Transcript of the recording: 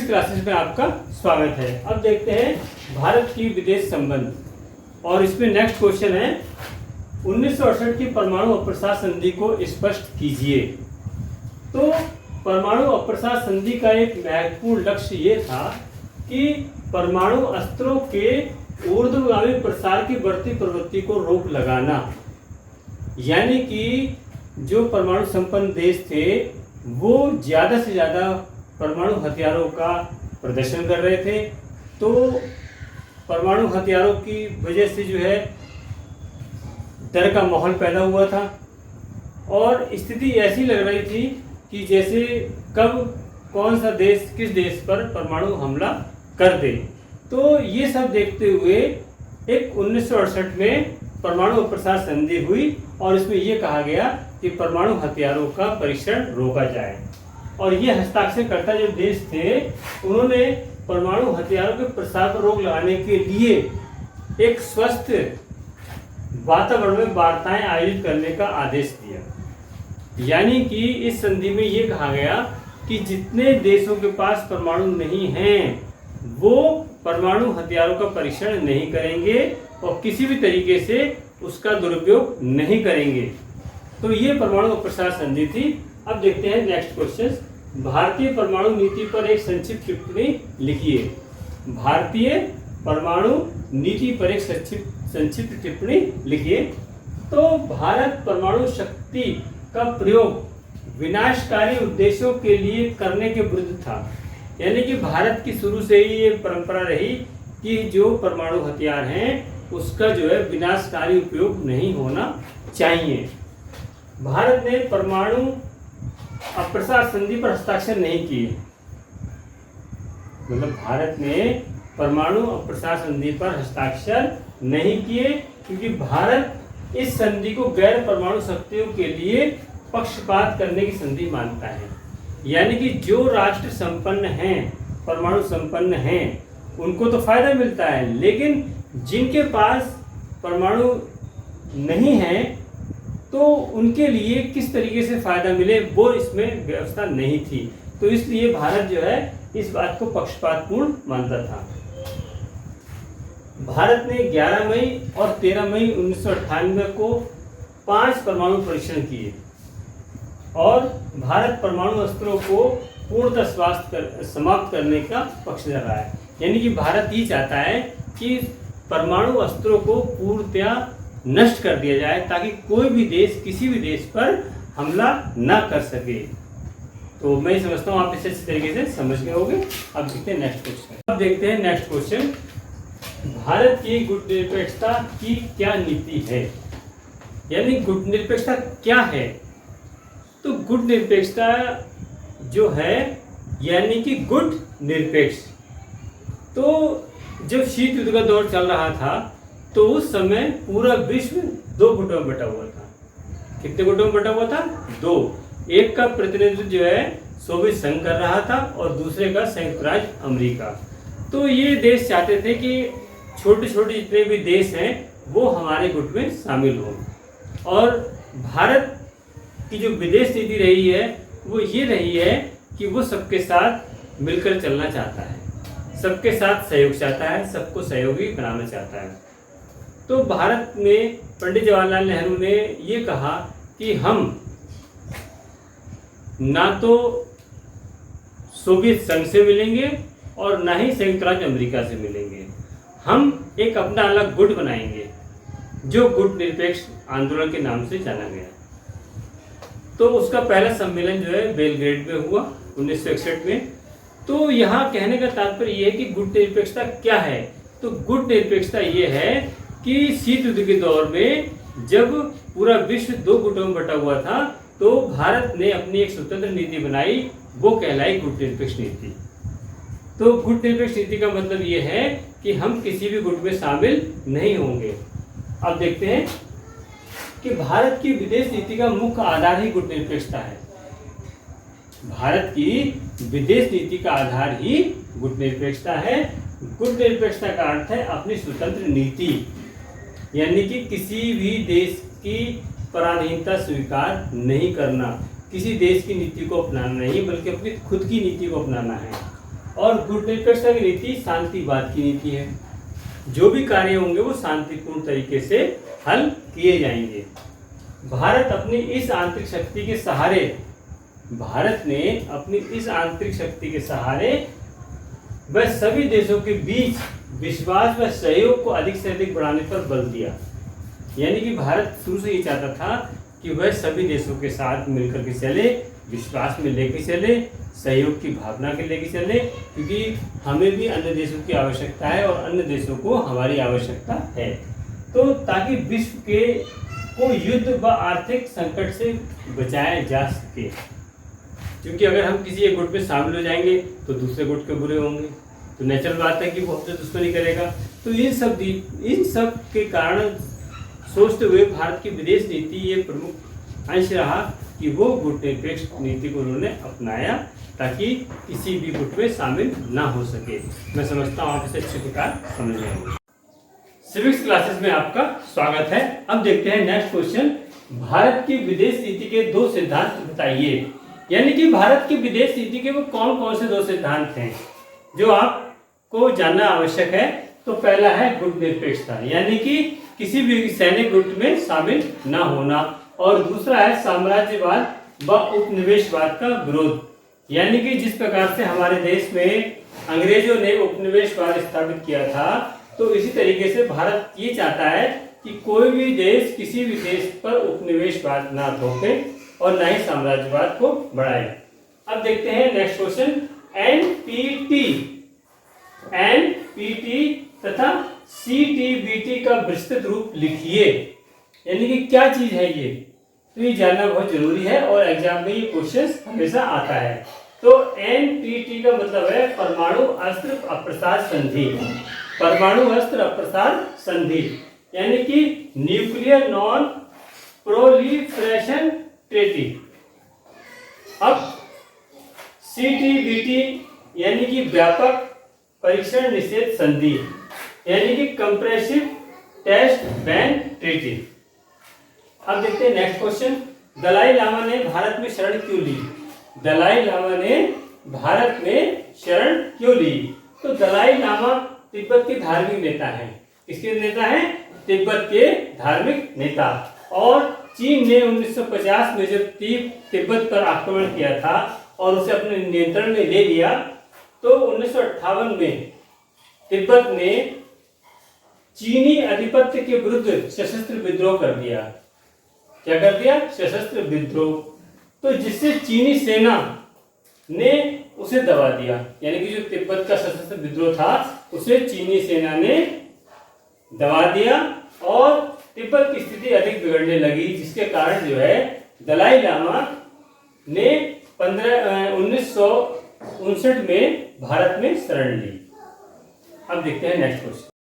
Students, classes में आपका स्वागत है। अब देखते हैं भारत की विदेश संबंध, और इसमें नेक्स्ट क्वेश्चन है 1968 की परमाणु अप्रसार संधि को स्पष्ट कीजिए। तो परमाणु अप्रसार संधि का एक महत्वपूर्ण लक्ष्य ये था कि परमाणु अस्त्रों के ऊर्ध्वगामी प्रसार की बढ़ती प्रवृत्ति को रोक लगाना, यानी कि जो परमाणु संपन्न देश थे वो ज़्यादा से ज़्यादा परमाणु हथियारों का प्रदर्शन कर रहे थे। तो परमाणु हथियारों की वजह से जो है डर का माहौल पैदा हुआ था, और स्थिति ऐसी लग रही थी कि जैसे कब कौन सा देश किस देश पर परमाणु हमला कर दे। तो ये सब देखते हुए एक 1968 में परमाणु अप्रसार संधि हुई, और इसमें यह कहा गया कि परमाणु हथियारों का परीक्षण रोका जाए। और ये हस्ताक्षरकर्ता जो देश थे उन्होंने परमाणु हथियारों के प्रसार पर रोक लगाने के लिए एक स्वस्थ वातावरण में वार्ताएं आयोजित करने का आदेश दिया। यानी कि इस संधि में ये कहा गया कि जितने देशों के पास परमाणु नहीं हैं वो परमाणु हथियारों का परीक्षण नहीं करेंगे और किसी भी तरीके से उसका दुरुपयोग नहीं करेंगे। तो ये परमाणु अप्रसार संधि थी। अब देखते हैं नेक्स्ट क्वेश्चन। भारतीय परमाणु नीति पर एक संक्षिप्त टिप्पणी लिखिए। भारतीय परमाणु नीति पर एक संक्षिप्त टिप्पणी लिखिए। तो भारत परमाणु शक्ति का प्रयोग विनाशकारी उद्देश्यों के लिए करने के विरुद्ध था। यानी कि भारत की शुरू से ही ये परंपरा रही कि जो परमाणु हथियार हैं उसका जो है विनाशकारी उपयोग नहीं होना चाहिए। भारत ने परमाणु अप्रसार संधि पर हस्ताक्षर नहीं किए, मतलब भारत ने परमाणु अप्रसार संधि पर हस्ताक्षर नहीं किए क्योंकि भारत इस संधि को गैर परमाणु शक्तियों के लिए पक्षपात करने की संधि मानता है। यानी कि जो राष्ट्र संपन्न हैं, परमाणु संपन्न हैं, उनको तो फायदा मिलता है, लेकिन जिनके पास परमाणु नहीं है तो उनके लिए किस तरीके से फायदा मिले वो इसमें व्यवस्था नहीं थी। तो इसलिए भारत जो है इस बात को पक्षपातपूर्ण मानता था। भारत ने 11 मई और 13 मई 1998 को 5 परमाणु परीक्षण किए, और भारत परमाणु अस्त्रों को पूर्णतः समाप्त करने का पक्षधर रहा है। यानी कि भारत ये चाहता है कि परमाणु अस्त्रों को पूर्णतः नष्ट कर दिया जाए ताकि कोई भी देश किसी भी देश पर हमला ना कर सके। तो मैं समझता हूँ आप इसे अच्छी तरीके से समझ गए होंगे। अब देखते हैं नेक्स्ट क्वेश्चन। अब देखते हैं नेक्स्ट क्वेश्चन। भारत की गुटनिरपेक्षता की क्या नीति है? यानी गुटनिरपेक्षता क्या है? तो गुटनिरपेक्षता जो है यानी कि गुट निरपेक्ष। तो जब शीत युद्ध का दौर चल रहा था तो उस समय पूरा विश्व 2 गुटों में बटा हुआ था। कितने गुटों में बटा हुआ था? 2। एक का प्रतिनिधित्व जो है सोवियत संघ कर रहा था और दूसरे का संयुक्त राज्य अमेरिका। तो ये देश चाहते थे कि छोटे छोटे जितने भी देश हैं वो हमारे गुट में शामिल हों। और भारत की जो विदेश नीति रही है वो ये रही है कि वो सबके साथ मिलकर चलना चाहता है, सबके साथ सहयोग चाहता है, सबको सहयोगी बनाना चाहता है। तो भारत में पंडित जवाहरलाल नेहरू ने ये कहा कि हम ना तो सोवियत संघ से मिलेंगे और ना ही संयुक्त राज्य अमेरिका से मिलेंगे, हम एक अपना अलग गुट बनाएंगे जो गुट निरपेक्ष आंदोलन के नाम से जाना गया। तो उसका पहला सम्मेलन जो है बेलग्रेड में हुआ 1961 में। तो यहाँ कहने का तात्पर्य ये है कि गुट निरपेक्षता क्या है? तो गुट निरपेक्षता ये है कि शीत युद्ध के दौर में जब पूरा विश्व 2 गुटों में बटा हुआ था तो भारत ने अपनी एक स्वतंत्र नीति बनाई, वो कहलाई गुट निरपेक्ष नीति। तो गुट निरपेक्ष नीति का मतलब ये है कि हम किसी भी गुट में शामिल नहीं होंगे। अब देखते हैं कि भारत की विदेश नीति का मुख्य आधार ही गुट निरपेक्षता है। भारत की विदेश नीति का आधार ही गुट निरपेक्षता है। गुट निरपेक्षता का अर्थ है अपनी स्वतंत्र नीति, यानी कि किसी भी देश की पराधीनता स्वीकार नहीं करना, किसी देश की नीति को अपनाना नहीं बल्कि अपनी खुद की नीति को अपनाना है। और गुटनिरपेक्षता की नीति शांतिवाद की नीति है। जो भी कार्य होंगे वो शांतिपूर्ण तरीके से हल किए जाएंगे। भारत ने अपनी इस आंतरिक शक्ति के सहारे वह सभी देशों के बीच विश्वास व सहयोग को अधिक से अधिक बढ़ाने पर बल दिया। यानी कि भारत शुरू से ये चाहता था कि वह सभी देशों के साथ मिलकर के चले, विश्वास में लेके चले, सहयोग की भावना के लेके चले, क्योंकि हमें भी अन्य देशों की आवश्यकता है और अन्य देशों को हमारी आवश्यकता है। तो ताकि विश्व को युद्ध व आर्थिक संकट से बचाया जा सके, क्योंकि अगर हम किसी एक गुट में शामिल हो जाएंगे तो दूसरे गुट के बुरे होंगे, तो नेचुरल बात है कि वो हमसे दुश्मनी करेगा। तो इन सब के कारण सोचते हुए भारत की विदेश नीति ये प्रमुख अंश रहा कि वो गुटनिरपेक्ष नीति को उन्होंने अपनाया ताकि किसी भी गुट में शामिल ना हो सके। मैं समझता हूँ आप इसे अच्छे प्रकार समझ रहे होंगे। सिविक्स क्लासेस में आपका स्वागत है। अब देखते हैं नेक्स्ट क्वेश्चन। भारत की विदेश नीति के 2 सिद्धांत बताइए। यानी कि भारत की विदेश नीति के वो कौन कौन से 2 सिद्धांत हैं जो आपको जानना आवश्यक है। तो पहला है गुटनिरपेक्षता, यानी कि किसी भी सैनिक गुट में शामिल ना होना, और दूसरा है साम्राज्यवाद व उपनिवेशवाद का विरोध। यानी कि जिस प्रकार से हमारे देश में अंग्रेजों ने उपनिवेशवाद स्थापित किया था, तो इसी तरीके से भारत ये चाहता है कि कोई भी देश किसी भी देश पर उपनिवेशवाद ना थोपे और न ही साम्राज्यवाद को बढ़ाए। अब देखते हैं नेक्स्ट क्वेश्चन। एनपीटी तथा सीटीबीटी का विस्तृत रूप लिखिए। यानी कि क्या चीज है ये, तो ये जानना बहुत जरूरी है और एग्जाम में ये क्वेश्चन हमेशा आता है। तो एनपीटी का मतलब है परमाणु अस्त्र अप्रसार संधि। परमाणु अस्त्र अप्रसार संधि यानी कि न्यूक्लियर नॉन प्रोलिफरेशन ट्रीटी। अब सीटीबीटी यानी कि व्यापक परीक्षण निषेध संधि, यानी कि कंप्रेसिव टेस्ट बैन ट्रीटी। अब देखते हैं नेक्स्ट क्वेश्चन। दलाई लामा ने भारत में शरण क्यों ली। दलाई लामा ने भारत में शरण क्यों ली। तो दलाई लामा तिब्बत के धार्मिक नेता हैं। किसके नेता हैं? तिब्बत के धार्मिक नेता। और चीन ने 1950 में जब तिब्बत पर आक्रमण किया था और उसे अपने नियंत्रण में ले लिया, तो 1958 में तिब्बत ने चीनी अधिपत्य के विरुद्ध सशस्त्र विद्रोह कर दिया। क्या कर दिया? सशस्त्र विद्रोह। तो जिससे चीनी सेना ने उसे दबा दिया, यानी कि जो तिब्बत का सशस्त्र विद्रोह था उसे चीनी सेना ने दबा दिया और तिब्बत की स्थिति अधिक बिगड़ने लगी, जिसके कारण जो है दलाई लामा ने 1959 में भारत में शरण ली। अब देखते हैं नेक्स्ट क्वेश्चन।